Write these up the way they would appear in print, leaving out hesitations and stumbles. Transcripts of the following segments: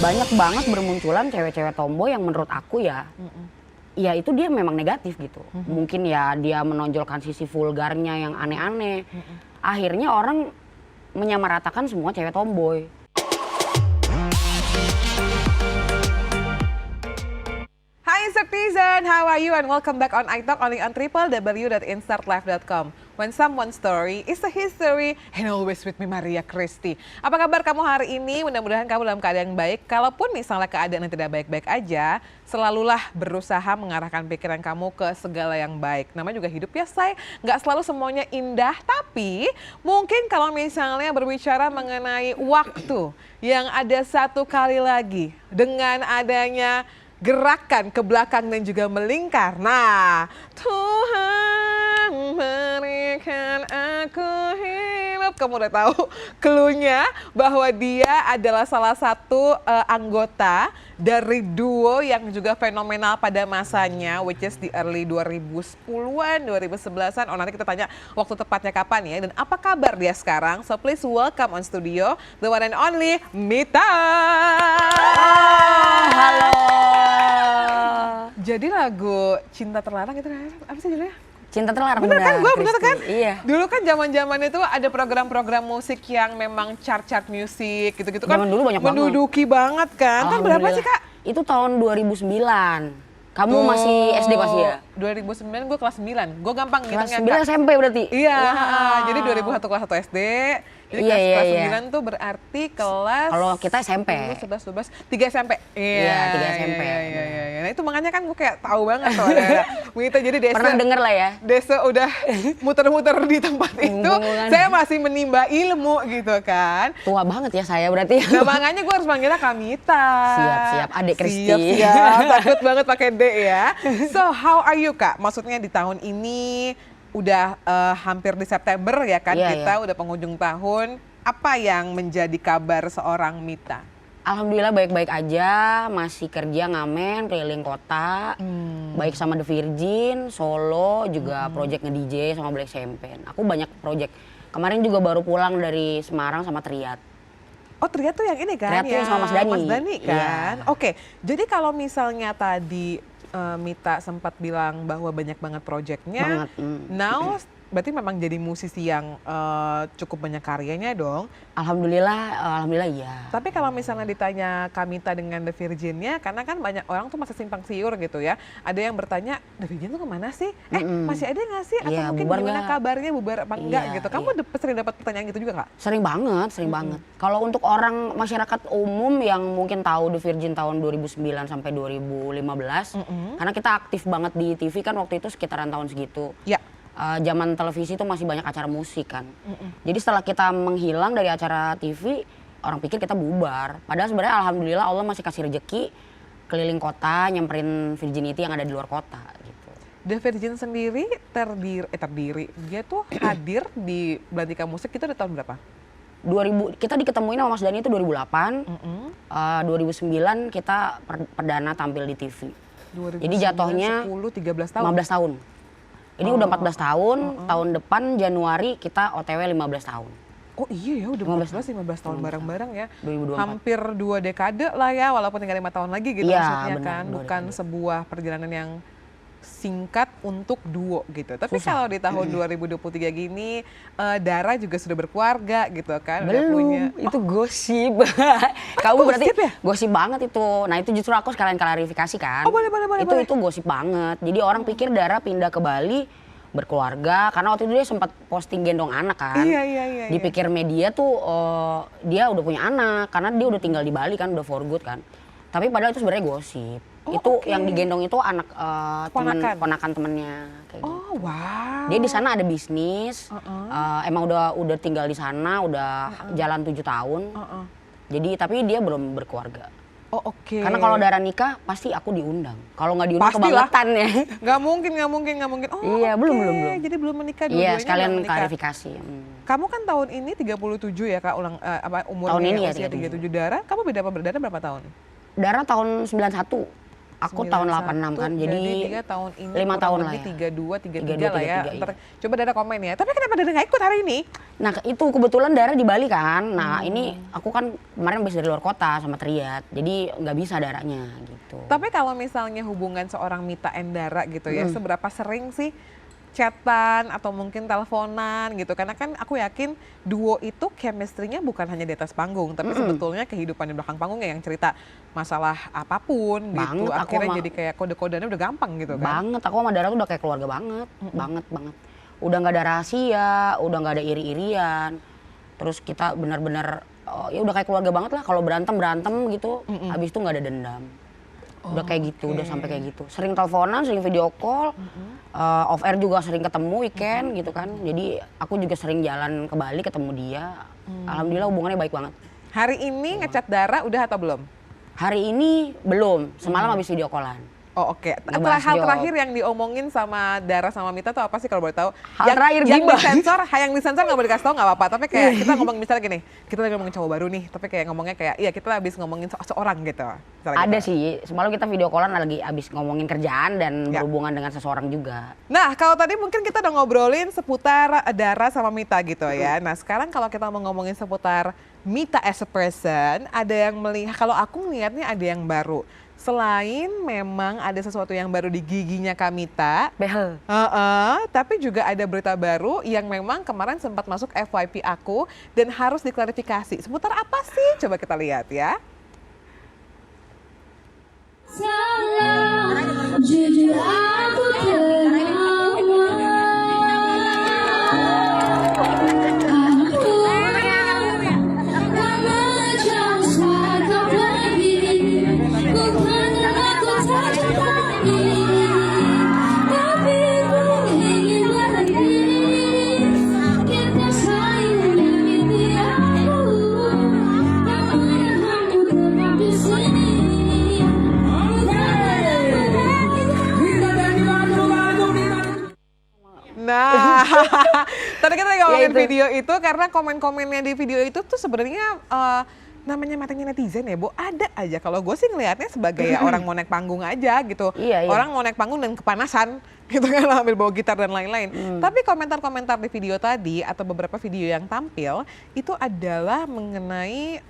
banyak banget bermunculan cewek-cewek tomboy yang menurut aku ya, ya itu dia memang negatif gitu. Mungkin ya dia menonjolkan sisi vulgarnya yang aneh-aneh. Akhirnya orang menyamaratakan semua cewek tomboy. Hi Citizen, how are you and welcome back on iTalk only on www.instartlife.com. When someone's story is a history and always with me Maria Christy. Apa kabar kamu hari ini? Mudah-mudahan kamu dalam keadaan yang baik. Kalaupun misalnya keadaan yang tidak baik-baik aja, selalulah berusaha mengarahkan pikiran kamu ke segala yang baik. Namanya juga hidup ya say, nggak selalu semuanya indah. Tapi mungkin kalau misalnya berbicara mengenai waktu yang ada satu kali lagi dengan adanya gerakan ke belakang dan juga melingkar. Nah, Tuhan berikan aku hidup. Kamu udah tahu cluenya bahwa dia adalah salah satu anggota dari duo yang juga fenomenal pada masanya, which is di early 2010-an, 2011-an. Oh nanti kita tanya waktu tepatnya kapan ya, dan apa kabar dia sekarang. So please welcome on studio the one and only Mita. Halo. Jadi lagu Cinta Terlarang itu apa sih judulnya? Cinta Terlarang Bener kan gue, bener kan? Iya. Dulu kan zaman itu ada program-program musik yang memang chart-chart musik gitu-gitu kan. Zaman dulu banyak banget. Menduduki banget kan. Kan berapa sih Kak? Itu tahun 2009. Kamu masih SD pasti ya? 2009 gue kelas 9. Gue gampang Kelas ngitungnya 9 SMP berarti? Iya, Wow. jadi 2001 kelas 1 SD. Jadi Iya, kelas iya. 9 tuh berarti kelas... Kalau kita SMP. 10, 11, 12, 3 SMP. Iya, 3 SMP. Iya. Nah itu makanya kan gue kayak tahu banget tuh ada Mita, jadi Desa. Pernah denger lah ya? Desa udah muter-muter di tempat itu, saya masih menimba ilmu gitu kan. Tua banget ya saya berarti. Nah makanya gue harus manggilnya Kamita. Siap, adik Kristi. Siap, takut banget pakai D ya. So how are you Kak? Maksudnya di tahun ini udah hampir di September ya kan, Iya, kita iya. udah penghujung tahun. Apa yang menjadi kabar seorang Mita? Alhamdulillah baik-baik aja, masih kerja ngamen keliling kota. Baik sama The Virgin, Solo, juga project nge-DJ sama Black Champagne. Aku banyak project. Kemarin juga baru pulang dari Semarang sama Triad. Oh Triad tuh yang ini kan? Triad tuh sama Mas Dhani. Mas Dhani kan? Iya. Oke, jadi kalau misalnya tadi Mita sempat bilang bahwa banyak banget projectnya. Banget. Now berarti memang jadi musisi yang cukup banyak karyanya dong. Alhamdulillah iya. Tapi kalau misalnya ditanya Kamita dengan The Virgin-nya, karena kan banyak orang tuh masih simpang siur gitu ya. Ada yang bertanya, The Virgin tuh kemana sih? Masih ada nggak sih? Atau Iya, mungkin bubar gimana nggak? kabarnya, bubar apa enggak Iya, gitu. Kamu sering dapat pertanyaan gitu juga nggak? Sering banget. Kalau untuk orang masyarakat umum yang mungkin tahu The Virgin tahun 2009 sampai 2015, karena kita aktif banget di TV kan waktu itu sekitaran tahun segitu. Ya. Zaman televisi itu masih banyak acara musik kan. Jadi setelah kita menghilang dari acara TV, orang pikir kita bubar. Padahal sebenarnya alhamdulillah Allah masih kasih rejeki keliling kota, nyamperin Virginity yang ada di luar kota gitu. The Virgin sendiri terdiri, dia tuh hadir di Belantika Musik itu di tahun berapa? 2000 kita diketemuin sama Mas Dhani itu 2008. 2009 kita perdana tampil di TV. 2009, Jadi jatuhnya 10, 13 tahun? 15 tahun. Ini udah 14 tahun, tahun depan Januari kita OTW 15 tahun. Oh iya ya udah 15 tahun bareng-bareng ya. 2024. Hampir 2 dekade lah ya, walaupun tinggal 5 tahun lagi gitu Iya, maksudnya benar, kan. 2 Bukan dekade. sebuah perjalanan yang singkat untuk duo gitu. Tapi Susah. kalau di tahun 2023 gini, Dara juga sudah berkeluarga gitu kan. Udah punya. Belum, itu gosip. Kamu berarti gosip ya? gosip banget itu. Nah itu justru aku sekalian klarifikasi kan. Oh, boleh. Itu gosip banget. Jadi orang pikir Dara pindah ke Bali berkeluarga. Karena waktu itu dia sempat posting gendong anak kan. Iya. Dipikir media tuh dia udah punya anak. Karena dia udah tinggal di Bali kan, udah for good kan. Tapi padahal itu sebenarnya gosip. Oh, Itu oke. yang digendong itu anak Ponakan? ponakan temennya. Kayak gitu. Oh wow. Dia di sana ada bisnis, emang udah tinggal di sana, udah jalan 7 tahun. Jadi tapi dia belum berkeluarga. Oh oke. Karena kalau Dara nikah pasti aku diundang. Kalau nggak diundang Pastilah. kebangetan ya. Nggak mungkin. Oh Iya, oke. belum. Jadi belum menikah Iya, dua-duanya sekalian belum menikah. klarifikasi. Kamu kan tahun ini 37 ya Kak, umurnya Tahun ini ya, usia 37. 37 Dara. Kamu beda berapa tahun? Dara tahun 91, Aku tahun 86 kan, jadi 3 tahun ini 5 tahun lah ya. 32, 33 32, lah ya. 33, Ntar, iya. coba Dara komen ya. Tapi kenapa Dara nggak ikut hari ini? Nah itu kebetulan Dara di Bali kan. Nah ini aku kan kemarin habis dari luar kota sama Triad, jadi nggak bisa Daranya gitu. Tapi kalau misalnya hubungan seorang Mita and Dara gitu ya, seberapa sering sih chatan atau mungkin teleponan gitu? Karena kan aku yakin duo itu chemistry-nya bukan hanya di atas panggung, tapi sebetulnya kehidupan di belakang panggungnya yang cerita masalah apapun gitu. Banget, aku Akhirnya sama- jadi kayak kode-kodeannya udah gampang gitu kan? Banget, aku sama Dara tuh udah kayak keluarga banget, banget. Udah nggak ada rahasia, udah nggak ada iri-irian. Terus kita benar-benar ya udah kayak keluarga banget lah. Kalau berantem gitu, habis itu nggak ada dendam. Udah kayak gitu, udah sampai kayak gitu. Sering teleponan, sering video call, off air juga sering ketemu weekend gitu kan. Jadi aku juga sering jalan ke Bali ketemu dia. Alhamdulillah hubungannya baik banget. Hari ini ngechat Dara udah atau belum? Hari ini belum, semalam habis video callan. Oh oke. Ngebahas Hal job. terakhir yang diomongin sama Dara sama Mita tuh apa sih kalau boleh tahu? Hal terakhir yang gibah. disensor nggak boleh dikasih tahu nggak apa-apa. Tapi kayak kita ngomong misalnya gini, kita lagi ngomongin cowok baru nih, tapi kayak ngomongnya kayak iya kita habis ngomongin seorang gitu. Misalnya Ada gitu. sih, semalam kita video callan lagi habis ngomongin kerjaan dan Ya. berhubungan dengan seseorang juga. Nah kalau tadi mungkin kita udah ngobrolin seputar Dara sama Mita gitu ya. Nah sekarang kalau kita mau ngomongin seputar Mita as a person, ada yang melihat, kalau aku melihatnya ada yang baru. Selain memang ada sesuatu yang baru di giginya Kak Mita, Behel. tapi juga ada berita baru yang memang kemarin sempat masuk FYP aku dan harus diklarifikasi. Seputar apa sih? Coba kita lihat ya. Salah, jujur aku Nah, tadi kita lagi ngomongin Ya, itu. video itu karena komen-komennya di video itu tuh sebenarnya namanya matanya netizen ya, Bu. Ada aja. Kalau gue sih ngelihatnya sebagai ya orang mau naik panggung aja gitu. Iya, iya. Orang mau naik panggung dan kepanasan gitu kan, ambil bawa gitar dan lain-lain. Tapi komentar-komentar di video tadi atau beberapa video yang tampil itu adalah mengenai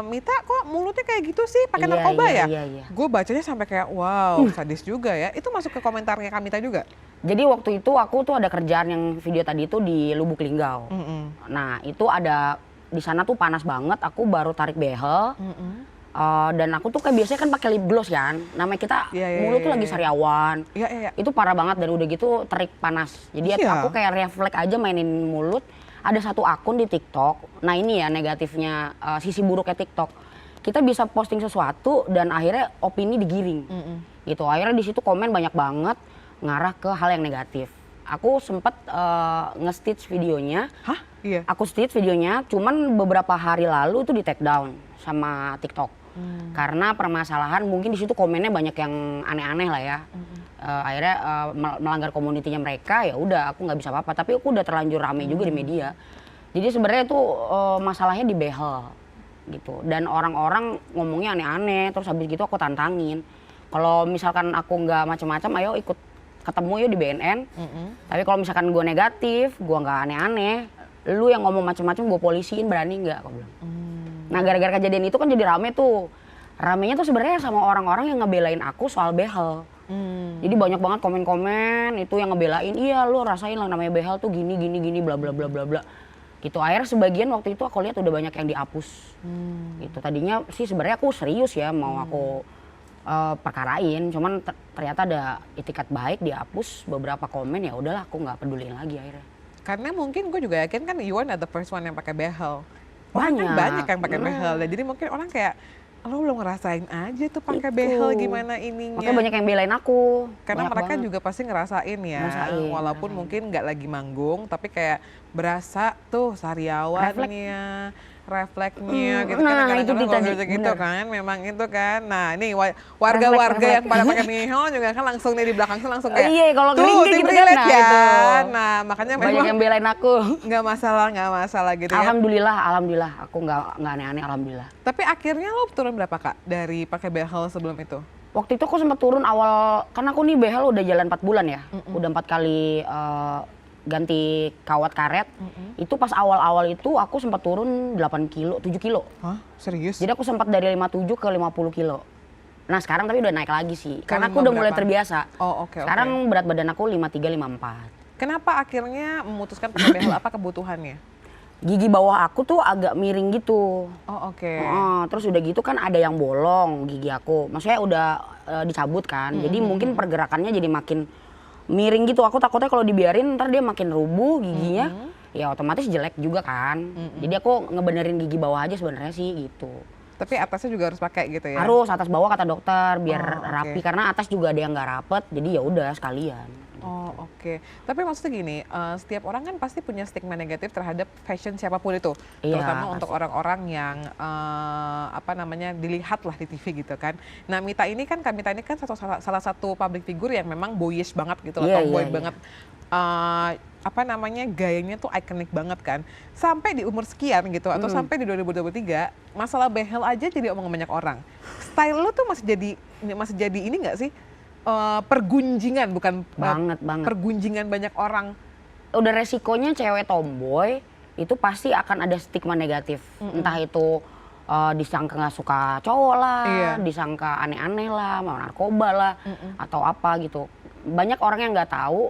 Mita kok mulutnya kayak gitu sih, pakai Iya, narkoba iya, ya? iya. Gue bacanya sampai kayak wow, sadis juga ya. Itu masuk ke komentarnya Kak Mita juga? Jadi waktu itu aku tuh ada kerjaan yang video tadi itu di Lubuk Linggau. Nah itu ada di sana tuh panas banget. Aku baru tarik behel dan aku tuh kayak biasanya kan pakai lip gloss kan. Namanya kita Iya, iya, mulut tuh iya, lagi iya. sariawan. Iya, iya. Itu parah banget dan udah gitu terik panas. Jadi Iya. aku kayak refleks aja mainin mulut. Ada satu akun di TikTok. Nah ini ya negatifnya sisi buruknya TikTok. Kita bisa posting sesuatu dan akhirnya opini digiring. Gitu. Akhirnya di situ komen banyak banget ngarah ke hal yang negatif. Aku sempet nge-stitch videonya. Hah? Iya. Aku stitch videonya, cuman beberapa hari lalu itu di take down sama TikTok. Karena permasalahan mungkin di situ komennya banyak yang aneh-aneh lah ya. Akhirnya melanggar komunitinya mereka, ya udah aku nggak bisa apa-apa. Tapi aku udah terlanjur rame juga di media. Jadi sebenarnya itu masalahnya di behel gitu. Dan orang-orang ngomongnya aneh-aneh, terus habis gitu aku tantangin. Kalau misalkan aku nggak macam-macam, ayo ikut ketemu yuk di BNN. Tapi kalau misalkan gue negatif, gue nggak aneh-aneh, lu yang ngomong macam-macam gue polisiin, berani nggak? Aku bilang. Nah gara-gara kejadian itu kan jadi rame tuh. Ramenya tuh sebenarnya sama orang-orang yang ngebelain aku soal behel. Jadi banyak banget komen-komen itu yang ngebelain, iya lu rasain lah namanya behel tuh gini bla bla bla bla bla. Gitu. Akhirnya sebagian waktu itu aku lihat udah banyak yang dihapus. Gitu. Tadinya sih sebenarnya aku serius ya mau aku perkarain, cuman ternyata ada itikat baik dihapus beberapa komen, ya udahlah aku nggak peduliin lagi akhirnya. Karena mungkin gue juga yakin kan you are not the first one yang pakai behel. Orang kan Banyak. banyak yang pakai behel. Dan jadi mungkin orang kayak lo belum ngerasain aja tuh pakai Itu. behel gimana ininya. Makanya banyak yang belain aku. Karena Banyak mereka banget. juga pasti ngerasain ya. Ngerasain, Walaupun mungkin nggak lagi manggung, tapi kayak berasa tuh sariawannya, refleksnya gitu kan. Nah, Kadang-kadang itu kalau tadi, gitu bener. kan, memang itu kan. Nah ini warga-warga yang pada pakai behel juga kan langsung nih di belakang tuh langsung kayak Iya, kalau tuh gering tim gitu kan, relate nah, ya. itu. Nah makanya Banyak memang yang belain aku. nggak masalah gitu ya. Alhamdulillah aku nggak aneh-aneh, alhamdulillah. Tapi akhirnya lo turun berapa Kak dari pakai behel sebelum itu? Waktu itu aku sempat turun awal, karena aku nih behel udah jalan 4 bulan ya. Udah 4 kali ganti kawat karet. Itu pas awal-awal itu aku sempat turun 8 kilo, 7 kilo. Hah? Serius? Jadi aku sempat dari 57 ke 50 kilo. Nah sekarang tapi udah naik lagi sih, Ke karena aku udah mulai berapa? terbiasa. Oh, oke. Sekarang berat badan aku 53, 54. Kenapa akhirnya memutuskan pakai behel? Apa kebutuhannya? Gigi bawah aku tuh agak miring gitu. Oh, oke. Terus udah gitu kan ada yang bolong gigi aku. Maksudnya udah dicabut kan. Jadi mungkin pergerakannya jadi makin miring gitu. Aku takutnya kalau dibiarin ntar dia makin rubuh giginya. Ya otomatis jelek juga kan. Jadi aku ngebenerin gigi bawah aja sebenarnya sih gitu. Tapi atasnya juga harus pakai gitu ya? Harus atas bawah kata dokter biar Oh, oke. rapi, karena atas juga ada yang nggak rapet. Jadi ya udah sekalian. Oh, oke. Tapi maksudnya gini, setiap orang kan pasti punya stigma negatif terhadap fashion siapapun itu. Iya, Terutama pasti. untuk orang-orang yang dilihat lah di TV gitu kan. Nah, Mita ini kan salah satu public figure yang memang boyish banget gitu loh, Iya, tomboy iya, banget. Gayanya tuh ikonik banget kan. Sampai di umur sekian gitu atau sampai di 2023, masalah behel aja jadi omongan banyak orang. Style lu tuh masih jadi ini nggak sih? Pergunjingan bukan Banget. pergunjingan banyak orang. Udah resikonya cewek tomboy itu pasti akan ada stigma negatif. Entah itu disangka nggak suka cowok lah, Iya. disangka aneh-aneh lah, mau narkoba lah, atau apa gitu. Banyak orang yang nggak tahu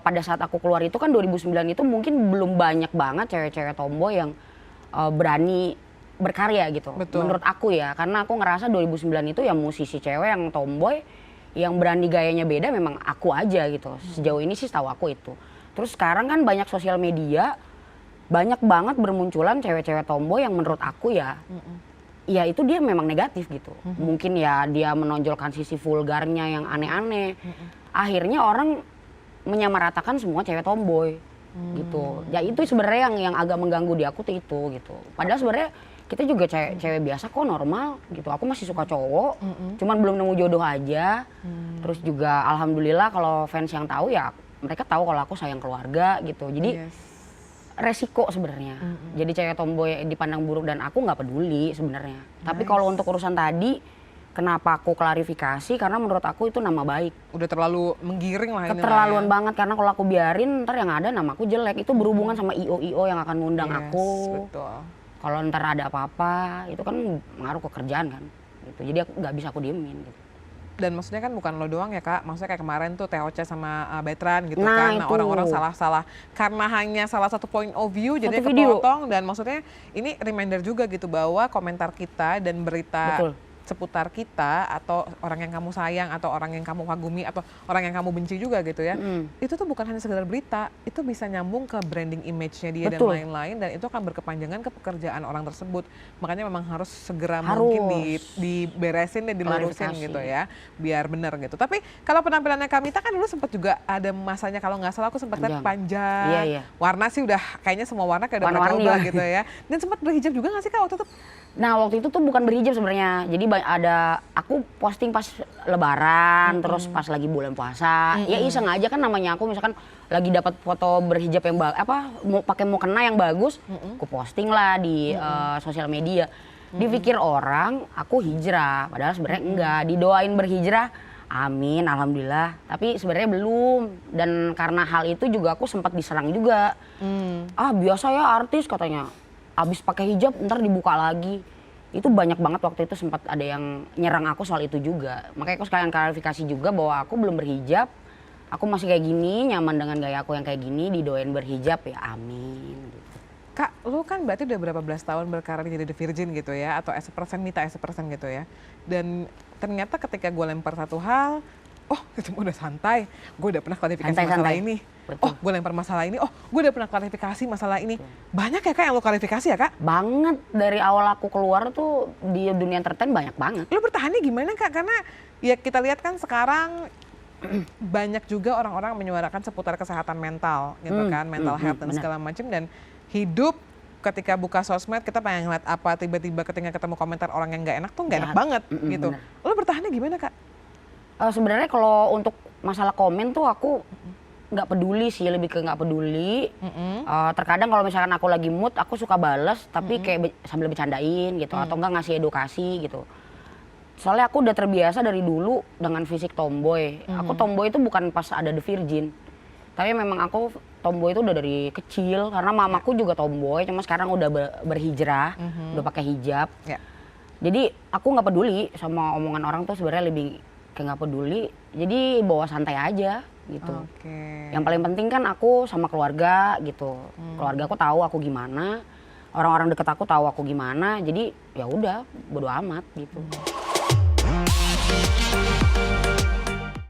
pada saat aku keluar itu kan 2009 itu mungkin belum banyak banget cewek-cewek tomboy yang berani berkarya gitu. Betul. Menurut aku ya, karena aku ngerasa 2009 itu ya musisi cewek yang tomboy yang berani gayanya beda memang aku aja gitu. Sejauh ini sih tahu aku itu. Terus sekarang kan banyak sosial media, banyak banget bermunculan cewek-cewek tomboy yang menurut aku ya, ya itu dia memang negatif gitu. Mungkin ya dia menonjolkan sisi vulgarnya yang aneh-aneh. Akhirnya orang menyamaratakan semua cewek tomboy gitu. Ya itu sebenarnya yang agak mengganggu di aku tuh itu gitu. Padahal sebenarnya kita juga cewek biasa kok, normal gitu. Aku masih suka cowok, cuman belum nemu jodoh aja. Terus juga alhamdulillah kalau fans yang tahu ya mereka tahu kalau aku sayang keluarga gitu. Jadi Yes. resiko sebenarnya. Jadi cewek tomboy dipandang buruk dan aku nggak peduli sebenarnya. Tapi kalau untuk urusan tadi, kenapa aku klarifikasi? Karena menurut aku itu nama baik. Udah terlalu menggiring lah ini. Keterlaluan banget, karena kalau aku biarin ntar yang ada nama aku jelek. Itu berhubungan sama IO yang akan ngundang aku. Betul. Kalau ntar ada apa-apa, itu kan ngaruh ke kerjaan kan. Gitu. Jadi aku nggak bisa aku diemin gitu. Dan maksudnya kan bukan lo doang ya Kak, maksudnya kayak kemarin tuh TOC sama Betran gitu Nah, kan. Nah, itu. orang-orang salah-salah karena hanya salah satu point of view jadi Satu video. kepotong. Dan maksudnya ini reminder juga gitu bahwa komentar kita dan berita Betul. seputar kita atau orang yang kamu sayang atau orang yang kamu kagumi atau orang yang kamu benci juga gitu ya, itu tuh bukan hanya sekedar berita, itu bisa nyambung ke branding image-nya dia dan Betul. lain-lain, dan itu akan berkepanjangan ke pekerjaan orang tersebut. Makanya memang harus segera Harus. mungkin diberesin dan dilurusin Klarifikasi. gitu ya, biar benar gitu. Tapi kalau penampilannya Kamita kan dulu sempat juga ada masanya, kalau nggak salah aku sempat lihat panjang. Iya, iya. Warna sih udah kayaknya semua warna kayak udah pernah Warna-warni coba lah. gitu ya. Dan sempat berhijab juga nggak sih Kak waktu itu? Nah waktu itu tuh bukan berhijab sebenarnya. Jadi ada aku posting pas Lebaran, terus pas lagi bulan puasa. Ya iseng aja kan, namanya aku misalkan lagi dapat foto berhijab yang mau pakai mukena yang bagus, aku posting lah di sosial media. Dipikir orang aku hijrah, padahal sebenarnya enggak. Didoain berhijrah, amin, alhamdulillah. Tapi sebenarnya belum. Dan karena hal itu juga aku sempat diserang juga. Ah biasa ya artis katanya. Abis pakai hijab ntar dibuka lagi. Itu banyak banget waktu itu, sempat ada yang nyerang aku soal itu juga. Makanya aku sekalian klarifikasi juga bahwa aku belum berhijab. Aku masih kayak gini, nyaman dengan gaya aku yang kayak gini, didoain berhijab ya amin. Gitu. Kak, lu kan berarti udah berapa belas tahun berkarir jadi The Virgin gitu ya, atau as a person, Mita as a person gitu ya. Dan ternyata ketika gue lempar satu hal, oh itu udah santai, gue udah pernah klarifikasi Santai, masalah santai. ini. Betul. Oh gue lempar masalah ini, oh gue udah pernah klarifikasi masalah ini. Banyak ya Kak yang lu klarifikasi ya Kak? Banget, dari awal aku keluar tuh di dunia entertain banyak banget. Lu bertahannya gimana Kak? Karena ya kita lihat kan sekarang banyak juga orang-orang menyuarakan seputar kesehatan mental gitu kan, mental health dan benar. segala macam. Dan hidup ketika buka sosmed kita pengen ngeliat apa, tiba-tiba ketika ketemu komentar orang yang nggak enak tuh nggak enak Jahat. banget gitu. Benar. Lu bertahannya gimana Kak? Sebenarnya kalau untuk masalah komen tuh aku nggak peduli sih, lebih ke nggak peduli. Terkadang kalau misalkan aku lagi mood, aku suka bales, tapi kayak sambil bercandain gitu, atau enggak ngasih edukasi gitu. Soalnya aku udah terbiasa dari dulu dengan fisik tomboy. Aku tomboy itu bukan pas ada The Virgin. Tapi memang aku tomboy itu udah dari kecil karena mamaku juga tomboy, cuma sekarang udah berhijrah, udah pakai hijab. Ya. Jadi aku nggak peduli sama omongan orang tuh, sebenarnya lebih kayak nggak peduli. Jadi bawa santai aja gitu. Oke. Yang paling penting kan aku sama keluarga gitu. Keluarga aku tahu aku gimana, orang-orang deket aku tahu aku gimana. Jadi ya udah, bodo amat gitu.